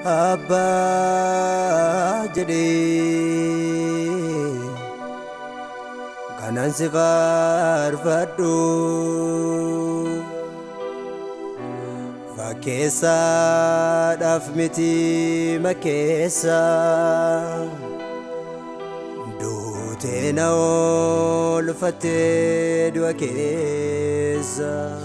Abba jadi kanan sifar fadu fakesa dafmiti makesa dutena ol fated wakesa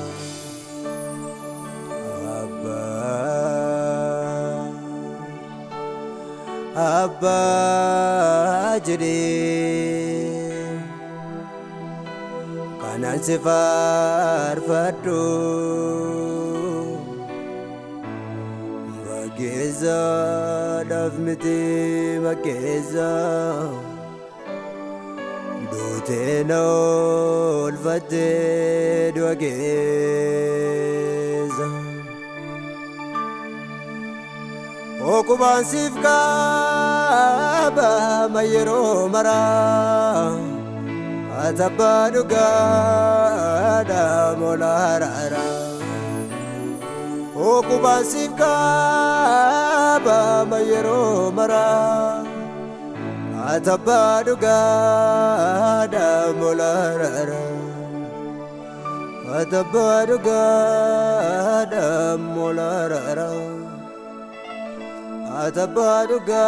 Abba jadi kanan sifar fadu bageza dafmiti makeza dutena ulfated wakeza Okuban sifka ba mayero mara atabaduga da molarara Okuban sifka ba mayero mara atabaduga da molarara atabaduga da molarara Atabaduga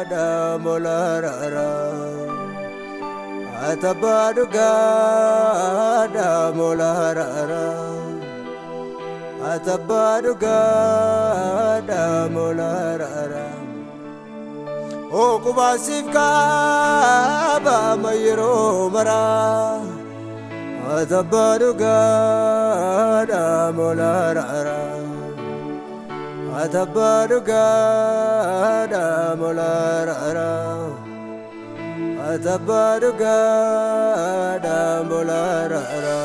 da molarara Atabaduga da molarara Atabaduga da molarara O kubasifka ba mayro mara Atabaduga da molarara Atabaduga da molarara Atabaduga da molarara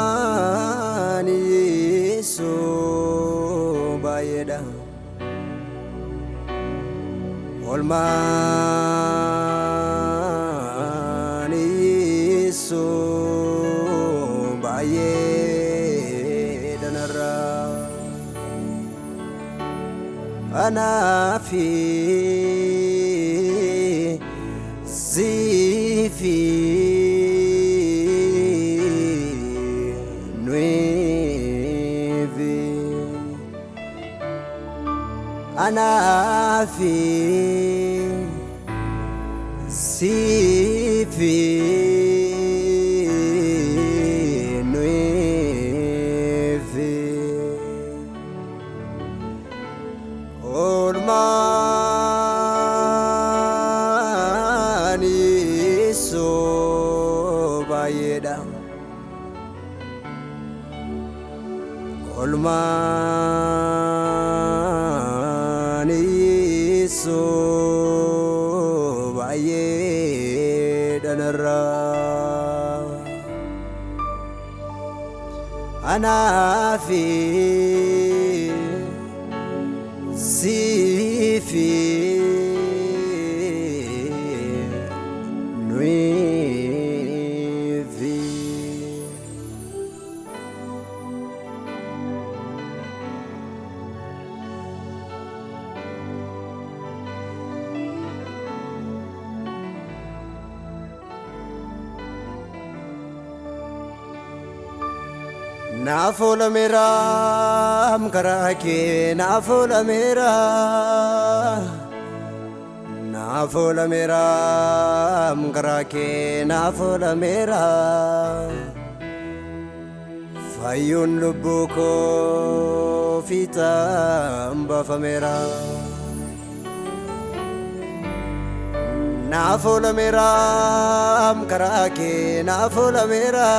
Olmani Yesu bayeda Olmani Yesu bayeda nara Anafi Zifi Anafi Sifi Nueve Ormani so bayeda Olmani so bayeda nara Anafi Sifi Nueve Nafola meram karake nafola mera Nafola meram karake nafola mera Fayun lubuko fitam bafamera Nafola meram karake nafola mera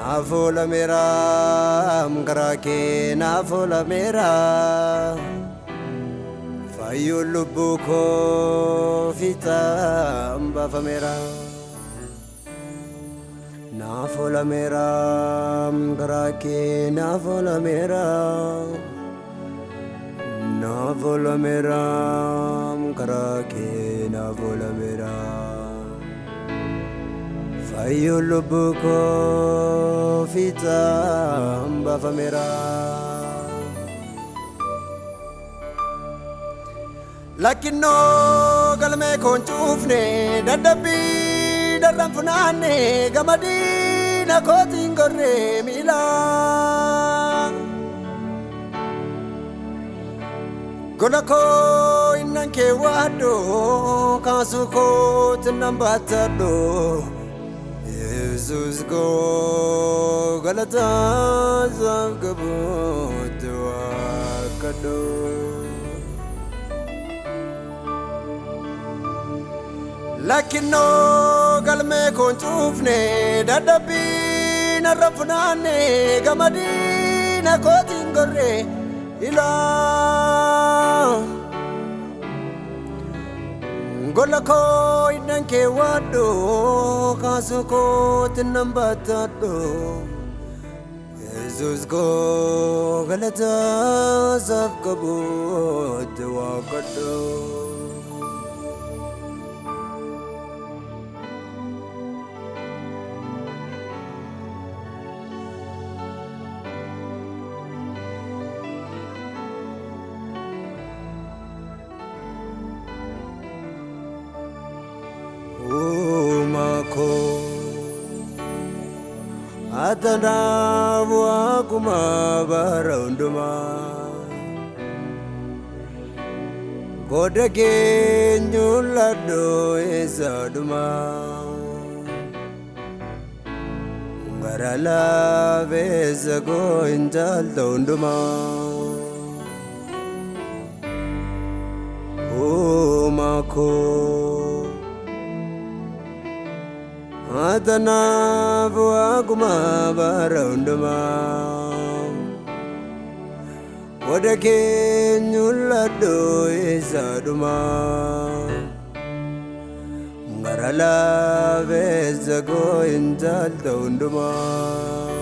Nafola mera karake nafola mera fayyuun lubbuu koo fiixaan baafameera. Naaf oolameera garaa kee naaf oolameera. Naaf oolameera garaa kee naaf oolameera. Fayyuun lubbuu koo fiixaan baafameera. Lakinno galmee koon cuufne dadhabbii darraan funaanne gamadiina kootiin gorree miilaa. Gola koo innan kee waadoo kaasuu kooti nan baatadhoo. Yesuus koo galataa saaf gabuutti waaqadhoo. Lakinno galmee koon cuufne dadhabbii narra funaanne gamadiina kootiin gorree ilaa. Gola koo innan kee waadoo kaasuu kooti nan baatadhoo. Yesuus koo galataa saaf gabuutti waaqadhoo. Atanaaf waaquma bara hundumaa booda keenyuun laddoo eessaadhumaa gara laafeessa koo hin caalta hundumaa uumaa koo. Atanaaf waaquma bara hundumaa booda keenyuun laddoo eessaadhumaa gara laafeessa koo hin caalta hundumaa.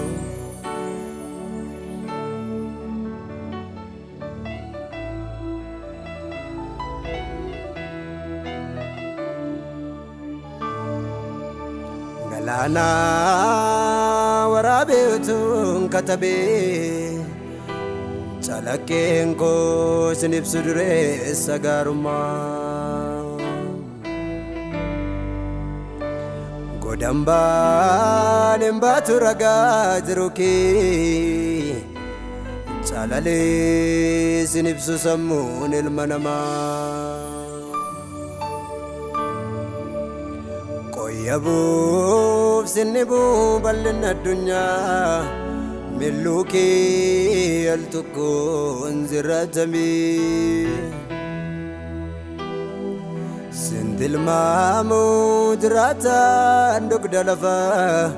Galaana waraabeetuun katabee calaqqeen koo sin ibsu dureessa gaarummaa. Godambaan hin baatu ragaa jiru kee calalee sin ibsu sammuun ilma namaa. Yabuuf sinni buu bal'inna addunyaa milluu kee al tokkoon zirratamee. Sintilmaamuu jiraataan dugda lafaa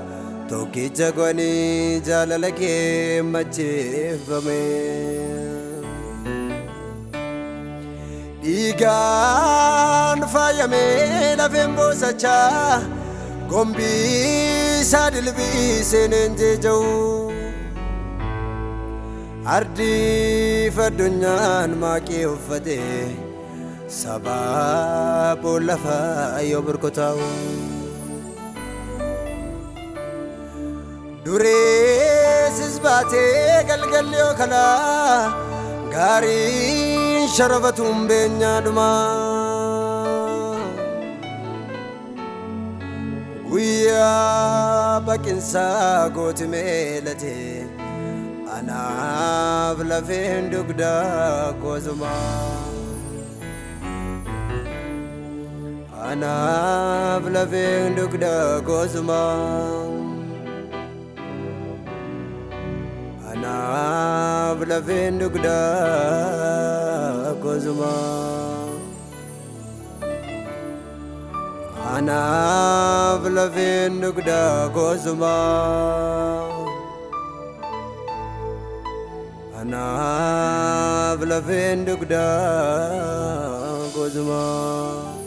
tokkicha goonii jaalala kee macheeffame. Dhiigaan faayamee lafeen boosachaa gombisaa dilbiiseen enjeeja'u. Ardiif addunyaan maaqee uffatee sabaa lafaa yoo burkutaa'u. Dureessis baatee galgalli yoo kalaa gaariin sharafatuun beenyaadhumaa. Guyyaa baqinsaa gooti meelatee anaaf lafeen dugdaa koosumaa. Anaaf lafeen dugdaa koosumaa. Anaaf lafeen dugdaa koosumaa. Anaaf lafeen dugdaa koosumaa. anaaf lafeen dugdaa gozumaa.